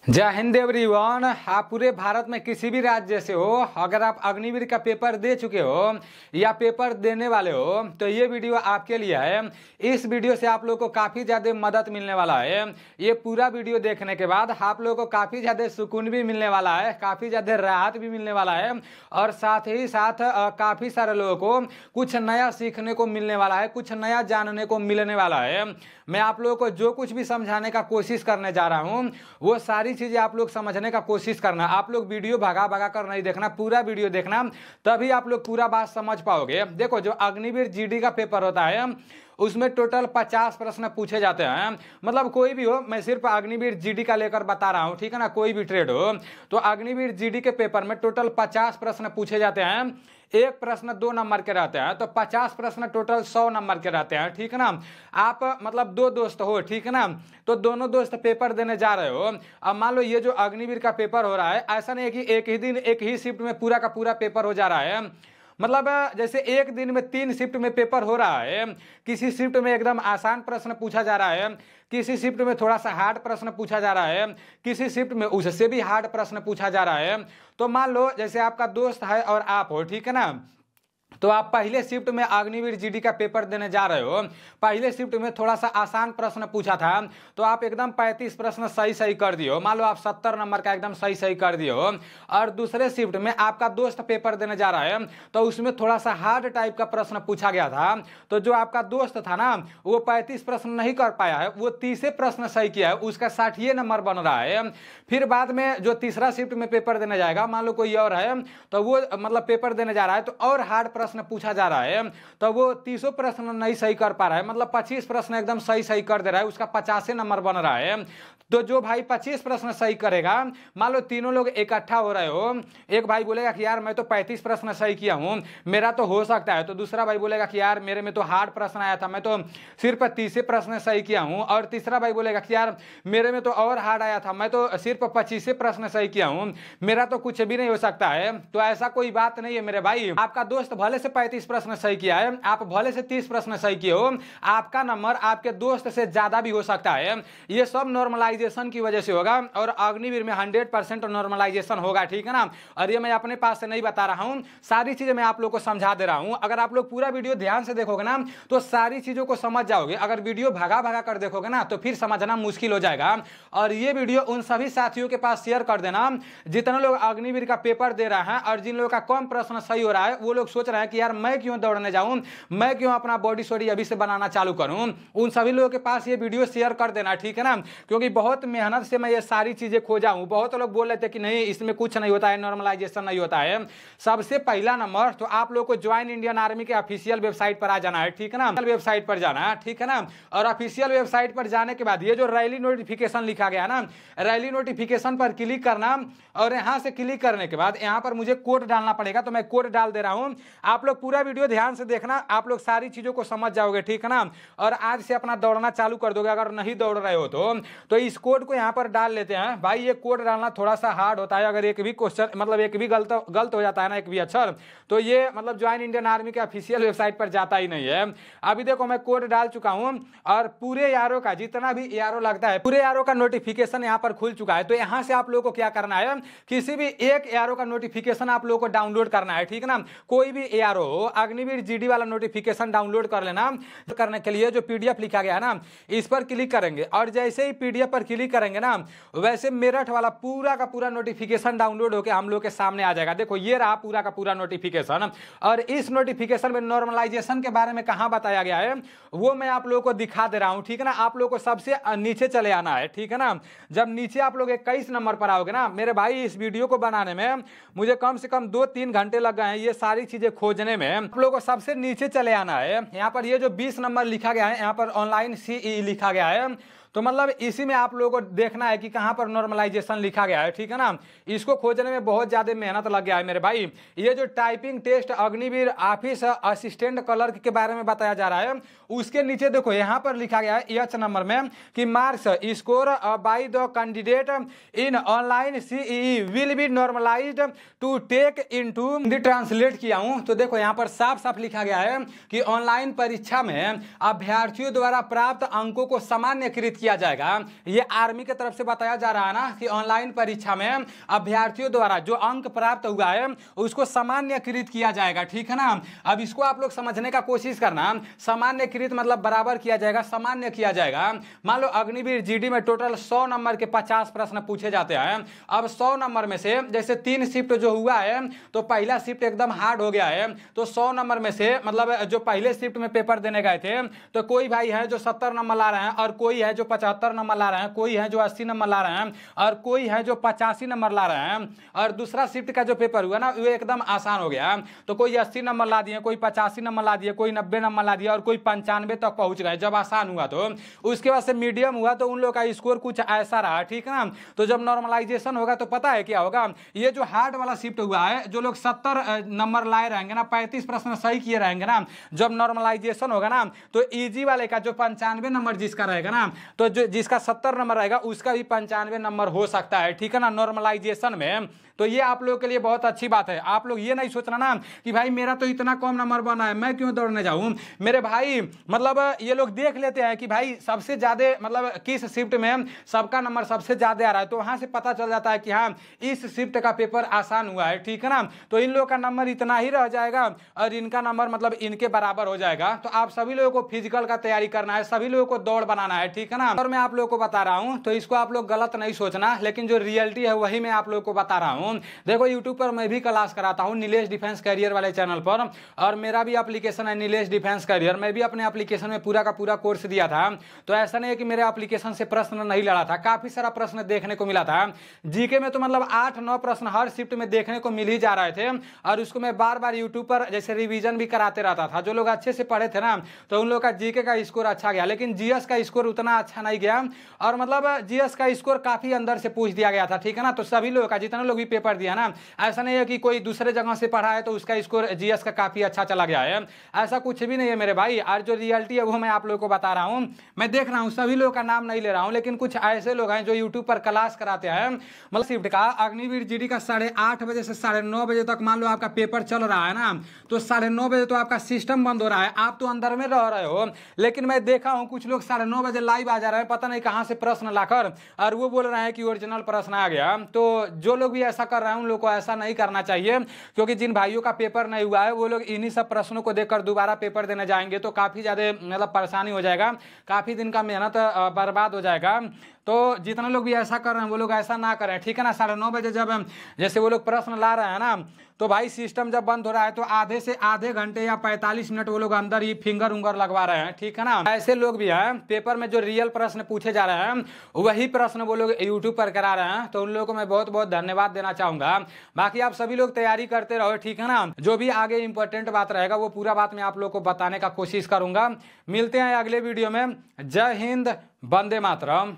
जय हिंद एवरीवन। आप पूरे भारत में किसी भी राज्य से हो, अगर आप अग्निवीर का पेपर दे चुके हो या पेपर देने वाले हो तो ये वीडियो आपके लिए है। इस वीडियो से आप लोगों को काफ़ी ज़्यादा मदद मिलने वाला है। ये पूरा वीडियो देखने के बाद आप लोगों को काफ़ी ज़्यादा सुकून भी मिलने वाला है, काफ़ी ज़्यादा राहत भी मिलने वाला है और साथ ही साथ काफ़ी सारे लोगों को कुछ नया सीखने को मिलने वाला है, कुछ नया जानने को मिलने वाला है। मैं आप लोगों को जो कुछ भी समझाने का कोशिश करने जा रहा हूँ वो सारी चीजें आप लोग समझने का कोशिश करना। आप लोग वीडियो भगा भगा कर नहीं देखना, पूरा वीडियो देखना, तभी आप लोग पूरा बात समझ पाओगे। देखो, जो अग्निवीर जीडी का पेपर होता है उसमें टोटल 50 प्रश्न पूछे जाते हैं। मतलब कोई भी हो, मैं सिर्फ अग्निवीर जीडी का लेकर बता रहा हूँ, ठीक है ना। कोई भी ट्रेड हो तो अग्निवीर जीडी के पेपर में टोटल 50 प्रश्न पूछे जाते हैं। एक प्रश्न 2 नंबर के रहते हैं, तो 50 प्रश्न टोटल 100 नंबर के रहते हैं, ठीक है ना। आप मतलब 2 दोस्त हो, ठीक है ना, तो दोनों दोस्त पेपर देने जा रहे हो। अब मान लो ये जो अग्निवीर का पेपर हो रहा है, ऐसा नहीं है कि एक ही दिन एक ही शिफ्ट में पूरा का पूरा पेपर हो जा रहा है। मतलब जैसे एक दिन में 3 शिफ्ट में पेपर हो रहा है। किसी शिफ्ट में एकदम आसान प्रश्न पूछा जा रहा है, किसी शिफ्ट में थोड़ा सा हार्ड प्रश्न पूछा जा रहा है, किसी शिफ्ट में उससे भी हार्ड प्रश्न पूछा जा रहा है। तो मान लो जैसे आपका दोस्त है और आप हो, ठीक है ना, तो आप पहले शिफ्ट में अग्निवीर जीडी का पेपर देने जा रहे हो। पहले शिफ्ट में थोड़ा सा आसान प्रश्न पूछा था तो आप एकदम 35 प्रश्न सही कर दिए हो। मान लो आप 70 नंबर का एकदम सही कर दिए हो। और दूसरे शिफ्ट में आपका दोस्त पेपर देने जा रहा है तो उसमें थोड़ा सा हार्ड टाइप का प्रश्न पूछा गया था। तो जो आपका दोस्त था ना, वो 35 प्रश्न नहीं कर पाया है, वो 30 प्रश्न सही किया है, उसका 60 नंबर बन रहा है। फिर बाद में जो तीसरा शिफ्ट में पेपर देने जाएगा, मान लो कोई और है, तो वो मतलब पेपर देने जा रहा है तो और हार्ड प्रश्न पूछा जा रहा है, तो वो 30 प्रश्न नहीं सही कर पा रहा है, मतलब 25 प्रश्न एकदम सही कर दे रहा है, उसका 50 नंबर बन रहा है। तो जो भाई 25 प्रश्न सही करेगा, मान लो तीनों लोग इकट्ठा हो रहे हो, एक भाई बोलेगा कि यार मैं तो 35 प्रश्न सही किया हूं, मेरा तो हो सकता है। तो दूसरा भाई बोलेगा कि यार मेरे में तो हार्ड प्रश्न आया था, मैं तो सिर्फ 30 प्रश्न सही किया हूं। और तीसरा भाई बोलेगा कि यार मेरे में तो और हार्ड आया था, मैं तो सिर्फ 25 प्रश्न सही किया हूं, मेरा तो कुछ भी नहीं हो सकता है। तो ऐसा कोई बात नहीं है मेरे भाई। आपका दोस्त भले से 35 प्रश्न सही किया है, आप भले से 30 प्रश्न सही किए हो, आपका नंबर आपके दोस्त से ज्यादा भी हो सकता है। ये सब नॉर्मलाइजेशन की वजह से होगा और अग्निवीर में 100% नॉर्मलाइजेशन होगा, ठीक है ना। और ये मैं अपने पास से नहीं बता रहा हूं, सारी चीजें मैं आप लोग को समझा दे रहा हूं। अगर आप लोग पूरा वीडियो ध्यान से देखोगे ना तो सारी चीजों को समझ जाओगे। अगर वीडियो भगा भगा कर देखोगे ना तो फिर समझना मुश्किल हो जाएगा। और ये वीडियो उन सभी साथियों के पास शेयर कर देना जितने लोग अग्निवीर का पेपर दे रहे हैं और जिन लोगों का कम प्रश्न सही हो रहा है। वो लोग सोच रहे हैं कि यार मैं क्यों दौड़ने जाऊं, मैं क्यों अपना बॉडी सॉडी अभी से बनाना चालू करूं। उन सभी लोगों के पास ये वीडियो शेयर कर देना, ठीक है ना, क्योंकि बहुत मेहनत से मैं ये सारी चीजें खोजा हूं। बहुत लोग बोल रहे थे कि नहीं इसमें कुछ नहीं होता है, नॉर्मलाइजेशन नहीं होता है। सबसे पहला नंबर तो आप लोग को ज्वाइन इंडियन आर्मी के ऑफिशियल वेबसाइट पर आ जाना है, ठीक है ना, वेबसाइट पर जाना है, ठीक है ना। और ऑफिशियल वेबसाइट पर जाने के बाद ये जो रैली नोटिफिकेशन लिखा गया ना, रैली नोटिफिकेशन पर क्लिक करना और यहां से क्लिक करने के बाद यहां पर मुझे कोड डालना पड़ेगा। तो मैं कोड डाल दे रहा हूं, आप लोग पूरा वीडियो ध्यान से देखना, आप लोग सारी चीजों को समझ जाओगे, ठीक है ना। और आज से अपना दौड़ना चालू कर दोगे। अगर नहीं दौड़ रहे हो तो इस कोड को यहां पर डाल लेते हैं। भाई ये कोड डालना थोड़ा सा हार्ड होता है, अगर एक भी क्वेश्चन मतलब एक भी गलत हो जाता है ना, एक भी अक्षर, तो ये मतलब ज्वाइन इंडियन आर्मी के ऑफिशियल वेबसाइट पर जाता ही नहीं है। अभी देखो मैं कोड डाल चुका हूं और पूरे यारों का जितना भी यारो लगता है, पूरे यारों का नोटिफिकेशन यहां पर खुल चुका है। तो यहां से आप लोगों को क्या करना है, किसी भी एक यारो का नोटिफिकेशन आप लोगों को डाउनलोड करना है, ठीक है ना। कोई भी यारो हो, अग्निवीर जीडी वाला नोटिफिकेशन डाउनलोड कर लेना। करने के लिए जो पीडीएफ लिखा गया है ना, इस पर क्लिक करेंगे और जैसे ही पीडीएफ पर क्लिक करेंगे ना, वैसे मेरठ वाला पूरा का पूरा नोटिफिकेशन डाउनलोड होकर हम लोग के सामने आ जाएगा। देखो ये रहा पूरा का पूरा नोटिफिकेशन। और इस नोटिफिकेशन में नॉर्मलाइजेशन के बारे में कहां बताया गया है वो मैं आप लोगों को दिखा दे रहा हूं, ठीक है ना। आप लोगों को सबसे नीचे चले आना है, ठीक है ना। जब नीचे आप लोग 21 नंबर पर आओगे ना मेरे भाई, इस वीडियो को बनाने में मुझे कम से कम 2-3 घंटे लग गए हैं ये सारी चीजें खोजने में। आप लोगों को सबसे नीचे चले आना है। यहाँ पर ये जो 20 नंबर लिखा गया है, यहाँ पर ऑनलाइन सीई लिखा गया है, तो मतलब इसी में आप लोगों को देखना है कि कहां पर नॉर्मलाइजेशन लिखा गया है, ठीक है ना। इसको खोजने में बहुत ज्यादा मेहनत लग गया है मेरे भाई। ये जो typing test Agniveer office assistant clerk के बारे में बताया जा रहा है, उसके नीचे देखो यहां पर लिखा गया है एच नंबर में कि marks score by the candidate in online CE will be normalized to take into the translate किया हूं। तो देखो यहां पर साफ साफ लिखा गया है कि ऑनलाइन परीक्षा में अभ्यर्थियों द्वारा प्राप्त अंकों को सामान्यकृत किया जाएगा। ये आर्मी की तरफ से बताया जा रहा है ना कि ऑनलाइन परीक्षा में अभ्यर्थियों द्वारा जो अंक प्राप्त हुआ है उसको सामान्यकृत किया जाएगा, ठीक है ना। अब इसको आप लोग समझने का कोशिश करना, सामान्यकृत मतलब बराबर किया जाएगा, सामान्य किया जाएगा। मान लो अग्निवीर जीडी में टोटल 100 नंबर के 50 प्रश्न पूछे जाते हैं। अब 100 नंबर में से जैसे 3 शिफ्ट जो हुआ है तो पहला शिफ्ट एकदम हार्ड हो गया है, तो 100 नंबर में से मतलब जो पहले शिफ्ट में पेपर देने गए थे तो कोई भाई है जो 70 नंबर ला रहे हैं, और कोई है जो 75 नंबर ला रहे हैं, कोई है जो 80 नंबर ला रहे हैं, और कोई है जो 85 नंबर ला रहे हैं। और दूसरा शिफ्ट का जो पेपर हुआ ना वो एकदम आसान हो गया, तो कोई 80 नंबर ला दिए, कोई 85 नंबर ला दिए, कोई 90 नंबर ला दिया, और कोई 95 तक पहुंच गए जब आसान हुआ। तो उसके बाद से मीडियम हुआ तो उन लोग का स्कोर कुछ ऐसा रहा, ठीक है ना। तो जब नॉर्मलाइजेशन होगा तो पता है क्या होगा, ये जो हार्ड वाला शिफ्ट हुआ है जो लोग 70 नंबर लाए रहेंगे ना, 35 प्रश्न सही किए रहेंगे ना, जब नॉर्मलाइजेशन होगा ना तो इजी वाले का जो 95 नंबर जिसका रहेगा ना, तो जो जिसका 70 नंबर रहेगा उसका भी 95 नंबर हो सकता है, ठीक है ना, नॉर्मलाइजेशन में। तो ये आप लोगों के लिए बहुत अच्छी बात है। आप लोग ये नहीं सोचना ना कि भाई मेरा तो इतना कम नंबर बना है मैं क्यों दौड़ने जाऊं। मेरे भाई मतलब ये लोग देख लेते हैं कि भाई सबसे ज्यादा मतलब किस शिफ्ट में सबका नंबर सबसे ज्यादा आ रहा है, तो वहां से पता चल जाता है कि हाँ इस शिफ्ट का पेपर आसान हुआ है, ठीक है ना। तो इन लोग का नंबर इतना ही रह जाएगा और इनका नंबर मतलब इनके बराबर हो जाएगा। तो आप सभी लोगों को फिजिकल का तैयारी करना है, सभी लोगों को दौड़ बनाना है, ठीक है ना। और मैं आप लोगों को बता रहा हूं तो इसको आप लोग गलत नहीं सोचना, लेकिन जो रियलिटी है वही मैं आप लोगों को बता रहा हूं। देखो यूट्यूब पर मैं भी क्लास कराता हूं नीलेश डिफेंस कैरियर वाले चैनल पर, और मेरा भी एप्लीकेशन है नीलेश डिफेंस कैरियर। मैं भी अपने एप्लीकेशन में पूरा का पूरा कोर्स दिया था। तो ऐसा नहीं है कि मेरे एप्लीकेशन से प्रश्न नहीं लड़ा था, काफी सारा प्रश्न देखने को मिला था। जीके में तो मतलब 8-9 प्रश्न हर शिफ्ट में देखने को मिल ही जा रहे थे, और उसको मैं बार बार यूट्यूब पर जैसे रिवीजन भी कराते रहता था। जो लोग अच्छे से पढ़े थे ना तो उन लोग का जीके का स्कोर अच्छा गया, लेकिन जीएस का स्कोर उतना अच्छा नहीं गया, और मतलब जीएस का स्कोर काफी अंदर से पूछ दिया गया था, ठीक है ना। तो सभी लोग का जितने लोग भी पेपर दिया ना, ऐसा नहीं है कि कोई दूसरे जगह से पढ़ा है तो उसका स्कोर जीएस का काफी अच्छा चला गया है, ऐसा कुछ भी नहीं है मेरे भाई। और जो रियलिटी है वो मैं आप लोगों को बता रहा हूं। मैं देख रहा हूं सभी लोगों का नाम नहीं ले रहा हूं, लेकिन कुछ ऐसे लोग हैं जो यूट्यूब पर क्लास कराते हैं। मतलब शिफ्ट का अग्निवीर जीडी का 8:30 बजे से 9:30 बजे तक मान लो आपका पेपर चल रहा है ना, तो 9:30 बजे तो आपका सिस्टम बंद हो रहा है, आप तो अंदर में रह रहे हो। लेकिन मैं देखा हूं कुछ लोग 9:30 बजे लाइव आ जा रहे हैं, पता नहीं कहां से प्रश्न लाकर, और वो बोल रहे हैं कि ओरिजिनल प्रश्न आ गया। तो जो लोग भी ऐसा कर रहे हैं उन लोग को ऐसा नहीं करना चाहिए, क्योंकि जिन भाइयों का पेपर नहीं हुआ है वो लोग इन्हीं सब प्रश्नों को देखकर दोबारा पेपर देने जाएंगे तो काफी ज्यादा मतलब परेशानी हो जाएगा, काफी दिन का मेहनत बर्बाद हो जाएगा। तो जितने लोग भी ऐसा कर रहे हैं वो लोग ऐसा ना करें, ठीक है ना। 9:30 बजे जब जैसे वो लोग प्रश्न ला रहे हैं ना, तो भाई सिस्टम जब बंद हो रहा है तो आधे से आधे घंटे या 45 मिनट वो लोग अंदर ही फिंगर उंगर लगवा रहे हैं, ठीक है ना। ऐसे लोग भी हैं पेपर में जो रियल प्रश्न पूछे जा रहे हैं वही प्रश्न वो लोग यूट्यूब पर करा रहे हैं, तो उन लोगों को मैं बहुत बहुत धन्यवाद देना चाहूंगा। बाकी आप सभी लोग तैयारी करते रहो, ठीक है ना। जो भी आगे इंपॉर्टेंट बात रहेगा वो पूरा बात मैं आप लोग को बताने का कोशिश करूंगा। मिलते हैं अगले वीडियो में। जय हिंद, वंदे मातरम।